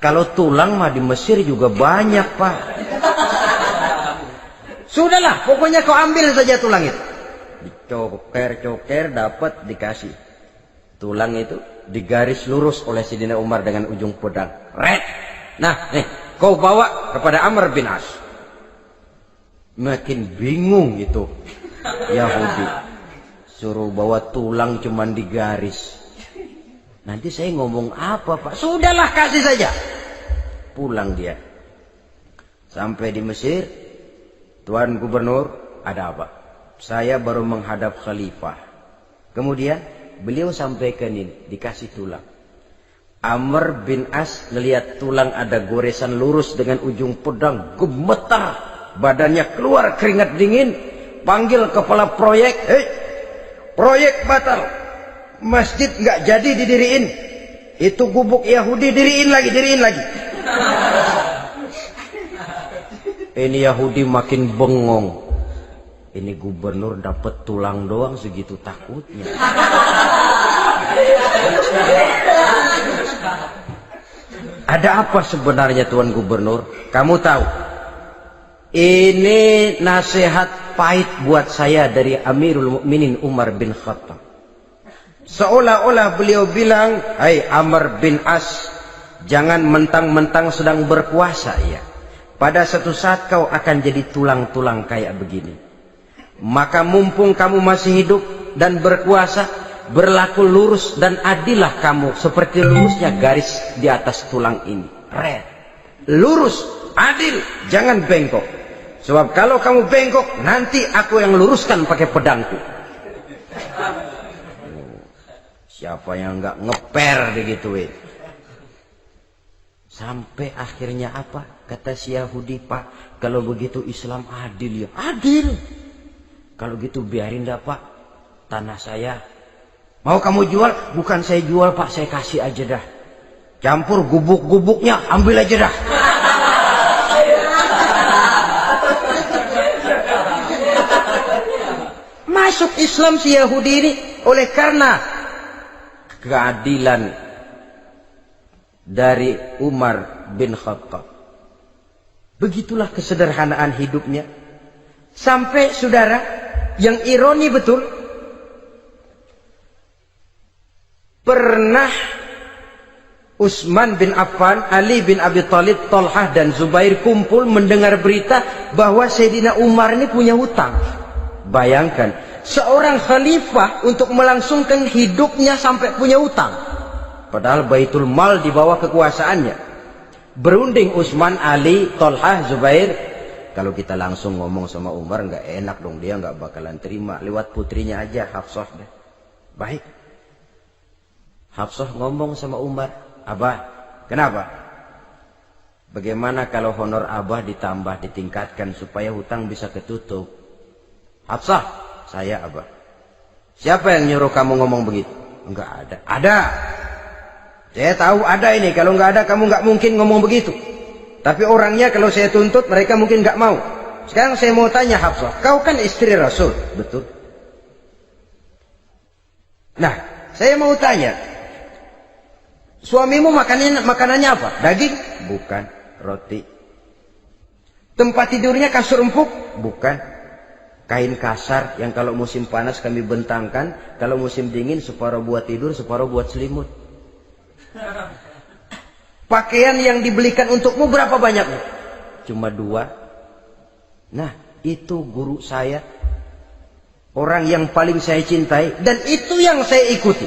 Kalau tulang mah di Mesir juga banyak Pak. Sudahlah, pokoknya kau ambil saja tulang itu. Dicoker-coker dapat dikasih. Tulang itu digaris lurus oleh Sidina Umar dengan ujung pedang. Red. Nah, nih, kau bawa kepada Amr bin As. Makin bingung itu Yahudi. Suruh bawa tulang cuman digaris. Nanti saya ngomong apa Pak? Sudahlah, kasih saja. Pulang dia. Sampai di Mesir. Tuan Gubernur, ada apa? Saya baru menghadap khalifah. Kemudian beliau sampaikan ini, dikasih tulang. Amr bin As ngelihat tulang ada goresan lurus dengan ujung pedang, gemetar, badannya keluar keringat dingin, panggil kepala proyek, proyek batal, masjid nggak jadi didiriin, itu gubuk Yahudi diriin lagi. Ini Yahudi makin bengong. Ini gubernur dapat tulang doang segitu takutnya. Ada apa sebenarnya Tuan Gubernur? Kamu tahu? Ini nasihat pahit buat saya dari Amirul Mukminin Umar bin Khattab. Seolah-olah beliau bilang, "Hai Amr bin As, jangan mentang-mentang sedang berkuasa ya. Pada suatu saat kau akan jadi tulang-tulang kayak begini. Maka mumpung kamu masih hidup dan berkuasa, berlaku lurus dan adillah kamu seperti lurusnya garis di atas tulang ini. Red. Lurus, adil, jangan bengkok. Sebab kalau kamu bengkok, nanti aku yang luruskan pakai pedangku. Siapa yang nggak ngeper digituin? Sampai akhirnya apa? Kata si Yahudi, Pak, kalau begitu Islam adil ya. Adil. Kalau gitu biarin dah, Pak, tanah saya. Mau kamu jual? Bukan saya jual, Pak, saya kasih aja dah. Campur gubuk-gubuknya, ambil aja dah. Masuk Islam si Yahudi ini oleh karena keadilan dari Umar bin Khattab. Begitulah kesederhanaan hidupnya. Sampai saudara, yang ironi betul, pernah Utsman bin Affan, Ali bin Abi Thalib, Thalhah dan Zubair kumpul mendengar berita bahwa Sayyidina Umar ini punya hutang. Bayangkan, seorang khalifah untuk melangsungkan hidupnya sampai punya hutang. Padahal Baitul Mal di bawah kekuasaannya. Berunding Utsman, Ali, Thalhah, Zubair. Kalau kita langsung ngomong sama Umar nggak enak dong, dia nggak bakalan terima. Lewat putrinya aja, Hafsah deh. Baik. Hafsah ngomong sama Umar, Abah, kenapa? Bagaimana kalau honor Abah ditambah, ditingkatkan supaya hutang bisa ketutup? Hafsah, saya Abah. Siapa yang nyuruh kamu ngomong begitu? Enggak ada. Ada. Saya tahu ada ini. Kalau enggak ada, kamu enggak mungkin ngomong begitu. Tapi orangnya kalau saya tuntut, mereka mungkin enggak mau. Sekarang saya mau tanya Hafsah, kau kan istri Rasul, betul? Nah, saya mau tanya, suamimu makanannya apa? Daging? Bukan. Roti. Tempat tidurnya kasur empuk? Bukan. Kain kasar yang kalau musim panas kami bentangkan, kalau musim dingin separuh buat tidur, separuh buat selimut. Pakaian yang dibelikan untukmu berapa banyaknya? Cuma 2. Nah, itu guru saya, orang yang paling saya cintai, dan itu yang saya ikuti.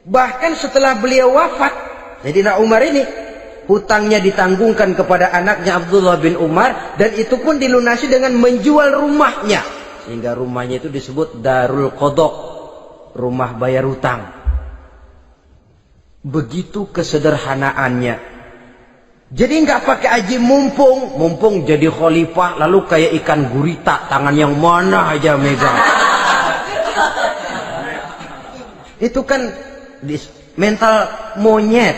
Bahkan setelah beliau wafat, Sayyidina Umar ini hutangnya ditanggungkan kepada anaknya Abdullah bin Umar, dan itu pun dilunasi dengan menjual rumahnya, sehingga rumahnya itu disebut Darul Qadha, rumah bayar hutang. Begitu kesederhanaannya. Jadi nggak pakai aji mumpung jadi khalifah lalu kayak ikan gurita, tangan yang mana aja megang. Itu kan mental monyet.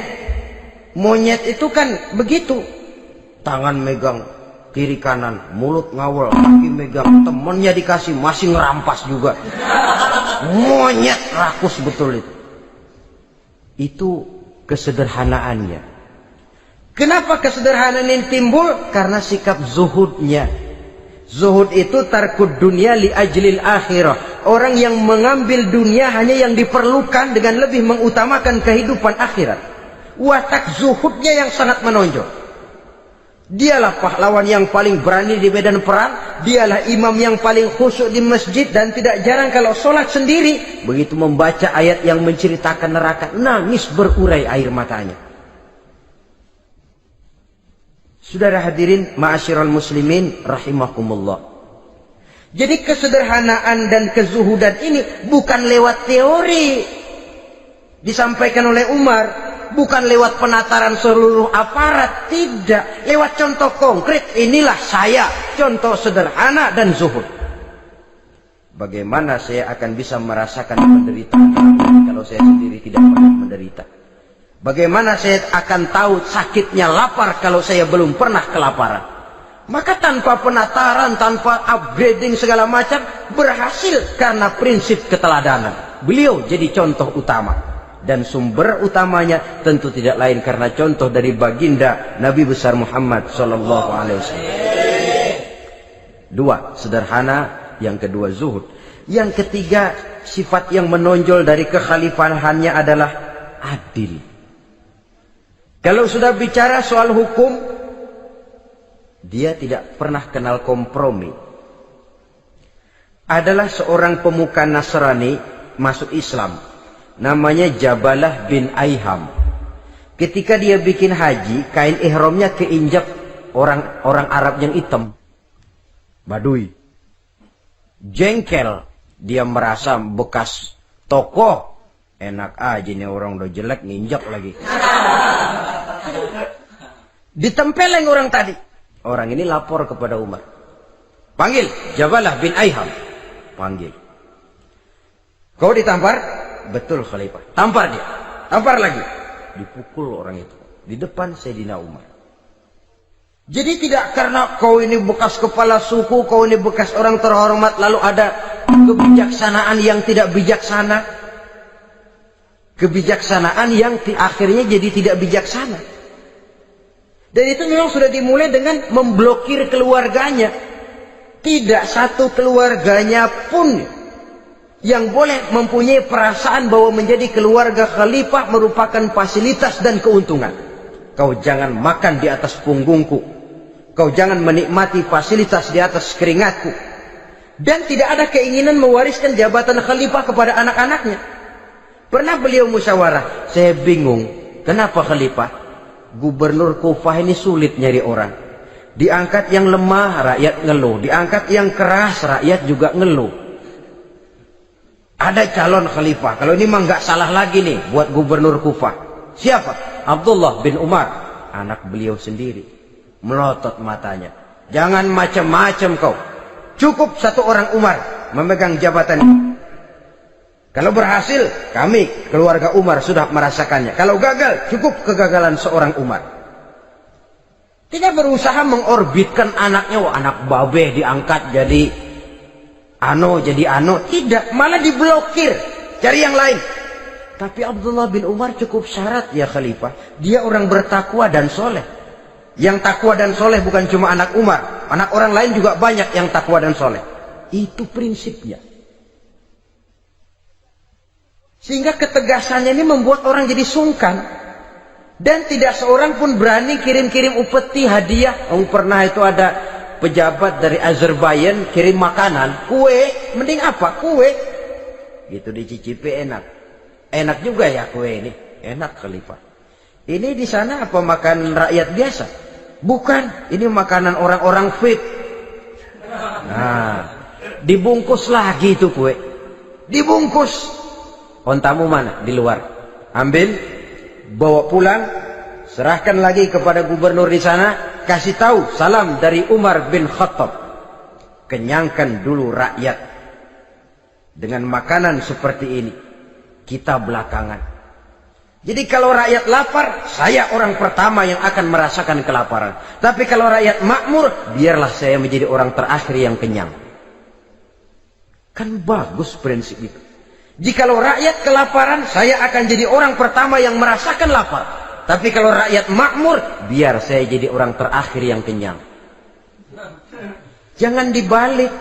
Monyet itu kan begitu, tangan megang kiri kanan, mulut ngawal, kaki megang, temennya dikasih masih ngerampas juga. Monyet rakus betul itu. Itu kesederhanaannya. Kenapa kesederhanaan ini timbul? Karena sikap zuhudnya. Zuhud itu tarkud dunia li ajlil akhirah. Orang yang mengambil dunia hanya yang diperlukan dengan lebih mengutamakan kehidupan akhirat. Watak zuhudnya yang sangat menonjol. Dialah pahlawan yang paling berani di medan perang. Dialah imam yang paling khusyuk di masjid. Dan tidak jarang kalau sholat sendiri, begitu membaca ayat yang menceritakan neraka, nangis berurai air matanya. Saudara hadirin ma'asyiral muslimin rahimakumullah. Jadi kesederhanaan dan kezuhudan ini bukan lewat teori disampaikan oleh Umar, bukan lewat penataran seluruh aparat, tidak, lewat contoh konkret. Inilah saya, contoh sederhana dan zuhud. Bagaimana saya akan bisa merasakan penderitaan kalau saya sendiri tidak pernah menderita? Bagaimana saya akan tahu sakitnya lapar kalau saya belum pernah kelaparan? Maka tanpa penataran, tanpa upgrading segala macam, berhasil karena prinsip keteladanan. Beliau jadi contoh utama. Dan sumber utamanya tentu tidak lain karena contoh dari baginda Nabi besar Muhammad sallallahu alaihi wasallam. 2, sederhana. Yang kedua, zuhud. Yang ketiga, sifat yang menonjol dari kekhalifahannya adalah adil. Kalau sudah bicara soal hukum, dia tidak pernah kenal kompromi. Adalah seorang pemuka Nasrani masuk Islam. Namanya Jabalah bin Aiham. Ketika dia bikin haji, kain ihramnya keinjak orang Arab yang hitam. Badui. Jengkel. Dia merasa bekas tokoh. Enak aja nih orang udah jelek nginjak lagi. Ditempeleng orang tadi. Orang ini lapor kepada Umar. Panggil Jabalah bin Aiham. Panggil. Kau ditampar? Betul Khalifah. Tampar dia. Tampar lagi. Dipukul orang itu. Di depan Sayyidina Umar. Jadi tidak karena kau ini bekas kepala suku, kau ini bekas orang terhormat, lalu ada kebijaksanaan yang tidak bijaksana. Kebijaksanaan yang akhirnya jadi tidak bijaksana. Dan itu memang sudah dimulai dengan memblokir keluarganya. Tidak satu keluarganya pun yang boleh mempunyai perasaan bahwa menjadi keluarga khalifah merupakan fasilitas dan keuntungan. Kau jangan makan di atas punggungku. Kau jangan menikmati fasilitas di atas keringatku. Dan tidak ada keinginan mewariskan jabatan khalifah kepada anak-anaknya. Pernah beliau musyawarah, saya bingung, kenapa khalifah? Gubernur Kufah ini sulit nyari orang. Diangkat yang lemah, rakyat ngeluh. Diangkat yang keras, rakyat juga ngeluh. Ada calon khalifah. Kalau ini mah nggak salah lagi nih buat gubernur Kufah. Siapa? Abdullah bin Umar. Anak beliau sendiri. Melotot matanya. Jangan macam-macam kau. Cukup satu orang Umar memegang jabatan ini. Kalau berhasil, kami keluarga Umar sudah merasakannya. Kalau gagal, cukup kegagalan seorang Umar. Tidak berusaha mengorbitkan anaknya. Wah, anak babeh diangkat jadi jadi ano. Tidak, malah diblokir. Cari yang lain. Tapi Abdullah bin Umar cukup syarat ya khalifah. Dia orang bertakwa dan soleh. Yang takwa dan soleh bukan cuma anak Umar. Anak orang lain juga banyak yang takwa dan soleh. Itu prinsipnya. Sehingga ketegasannya ini membuat orang jadi sungkan. Dan tidak seorang pun berani kirim-kirim upeti hadiah. Pernah itu ada pejabat dari Azerbaijan kirim makanan. Kue, mending apa? Kue. Gitu dicicipi enak. Enak juga ya kue ini. Enak khalifah. Ini di sana apa makan rakyat biasa? Bukan. Ini makanan orang-orang fit. Nah, dibungkus lagi itu kue. Dibungkus. Ontamu mana? Di luar. Ambil, bawa pulang, serahkan lagi kepada gubernur di sana, kasih tahu salam dari Umar bin Khattab. Kenyangkan dulu rakyat dengan makanan seperti ini. Kita belakangan. Jadi kalau rakyat lapar, saya orang pertama yang akan merasakan kelaparan. Tapi kalau rakyat makmur, biarlah saya menjadi orang terakhir yang kenyang. Kan bagus prinsip itu. Jikalau rakyat kelaparan, saya akan jadi orang pertama yang merasakan lapar. Tapi kalau rakyat makmur, biar saya jadi orang terakhir yang kenyang. Jangan dibalik.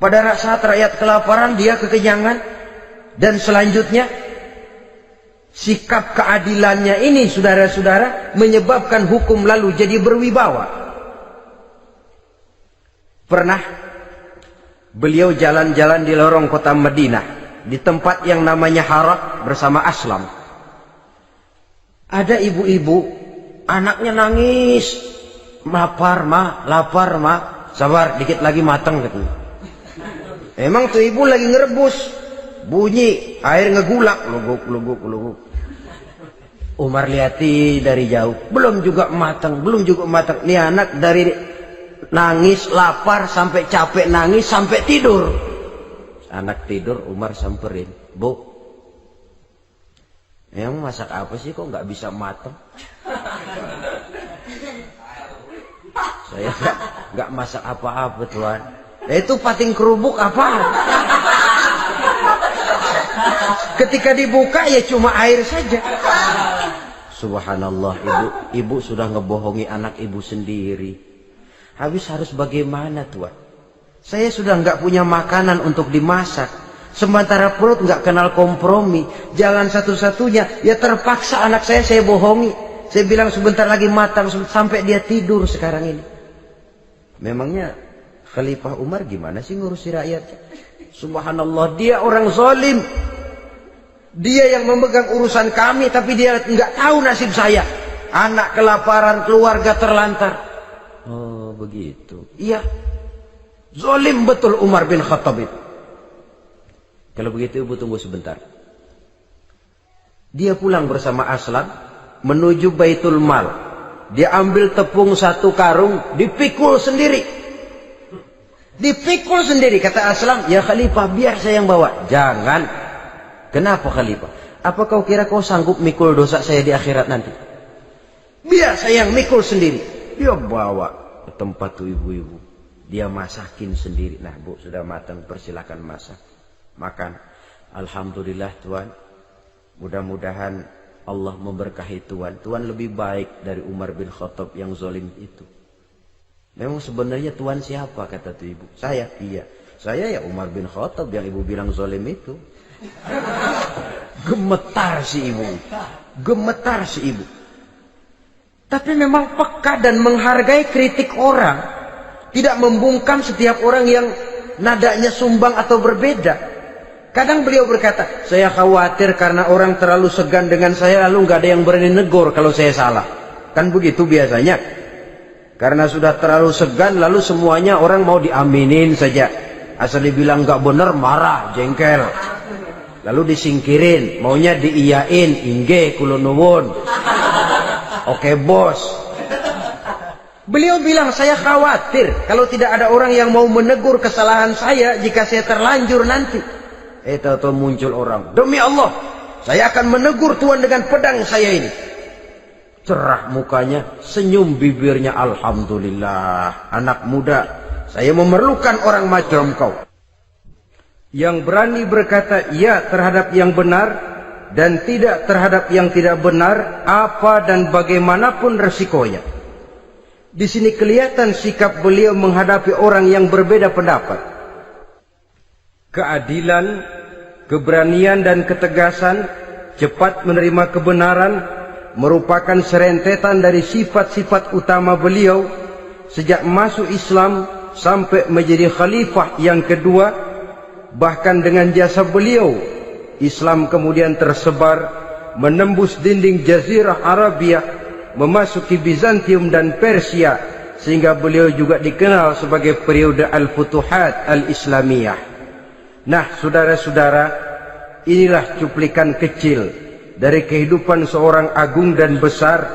Pada saat rakyat kelaparan, dia kekenyangan. Dan selanjutnya, sikap keadilannya ini, saudara-saudara, menyebabkan hukum lalu jadi berwibawa. Pernah beliau jalan-jalan di lorong kota Madinah. Di tempat yang namanya Harah bersama Aslam. Ada ibu-ibu, anaknya nangis. Lapar ma. Sabar, dikit lagi matang gitu. Emang tuh ibu lagi ngerebus. Bunyi, air ngegulak. Luguk. Umar lihati dari jauh. Belum juga matang. Nih anak dari nangis, lapar, sampai capek nangis, sampai tidur. Anak tidur, Umar samperin. Bu, yang masak apa sih kok nggak bisa matang? Saya nggak masak apa-apa tuan. Itu pating kerubuk apa? Ketika dibuka ya cuma air saja. Subhanallah, ibu sudah ngebohongi anak ibu sendiri. Habis harus bagaimana tuan? Saya sudah nggak punya makanan untuk dimasak. Sementara perut nggak kenal kompromi. Jalan satu-satunya, ya terpaksa anak saya bohongi. Saya bilang sebentar lagi matang sampai dia tidur sekarang ini. Memangnya Khalifah Umar gimana sih ngurusi rakyat? Subhanallah, dia orang zalim. Dia yang memegang urusan kami, tapi dia nggak tahu nasib saya. Anak kelaparan, keluarga terlantar. Oh begitu. Iya, zalim betul Umar bin Khattab itu. Kalau begitu ibu tunggu sebentar. Dia pulang bersama Aslam menuju Baitul Mal. Dia ambil tepung 1 karung, dipikul sendiri. Dipikul sendiri. Kata Aslam, ya Khalifah biar saya yang bawa. Jangan. Kenapa Khalifah? Apa kau kira kau sanggup mikul dosa saya di akhirat nanti? Biar saya yang mikul sendiri. Dia bawa ke tempat tuh ibu-ibu. Dia masakin sendiri. Nah bu, sudah matang, persilakan masak. Makan. Alhamdulillah Tuhan. Mudah-mudahan Allah memberkahi Tuhan. Tuhan lebih baik dari Umar bin Khattab yang zalim itu. Memang sebenarnya Tuhan siapa, kata tuh ibu? Saya. Iya. Saya ya Umar bin Khattab yang ibu bilang zalim itu. Gemetar si ibu. Gemetar si ibu. Tapi memang peka dan menghargai kritik orang. Tidak membungkam setiap orang yang nadanya sumbang atau berbeda. Kadang beliau berkata, saya khawatir karena orang terlalu segan dengan saya, lalu nggak ada yang berani negor kalau saya salah. Kan begitu biasanya. Karena sudah terlalu segan, lalu semuanya orang mau diaminin saja. Asal dibilang nggak benar, marah, jengkel. Lalu disingkirin, maunya diiyain, inge kula nuwun. Oke bos. Beliau bilang, saya khawatir kalau tidak ada orang yang mau menegur kesalahan saya jika saya terlanjur nanti. Tahu-tahu muncul orang, demi Allah, saya akan menegur Tuhan dengan pedang saya ini. Cerah mukanya, senyum bibirnya, alhamdulillah. Anak muda, saya memerlukan orang macam kau. Yang berani berkata ya terhadap yang benar dan tidak terhadap yang tidak benar, apa dan bagaimanapun resikonya. Di sini kelihatan sikap beliau menghadapi orang yang berbeda pendapat. Keadilan, keberanian dan ketegasan, cepat menerima kebenaran merupakan serentetan dari sifat-sifat utama beliau sejak masuk Islam sampai menjadi khalifah yang kedua. Bahkan dengan jasa beliau, Islam kemudian tersebar, menembus dinding Jazirah Arabia, memasuki Bizantium dan Persia, sehingga beliau juga dikenal sebagai periode Al-Futuhat Al-Islamiyah. Nah, saudara-saudara, inilah cuplikan kecil dari kehidupan seorang agung dan besar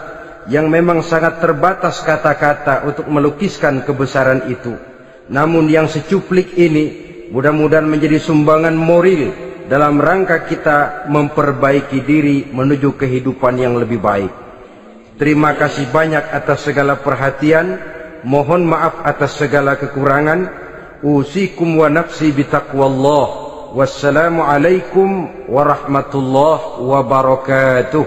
yang memang sangat terbatas kata-kata untuk melukiskan kebesaran itu. Namun yang secuplik ini mudah-mudahan menjadi sumbangan moral dalam rangka kita memperbaiki diri menuju kehidupan yang lebih baik. Terima kasih banyak atas segala perhatian. Mohon maaf atas segala kekurangan. Usikum wa nafsi bitaqwallah. Wassalamualaikum warahmatullahi wabarakatuh.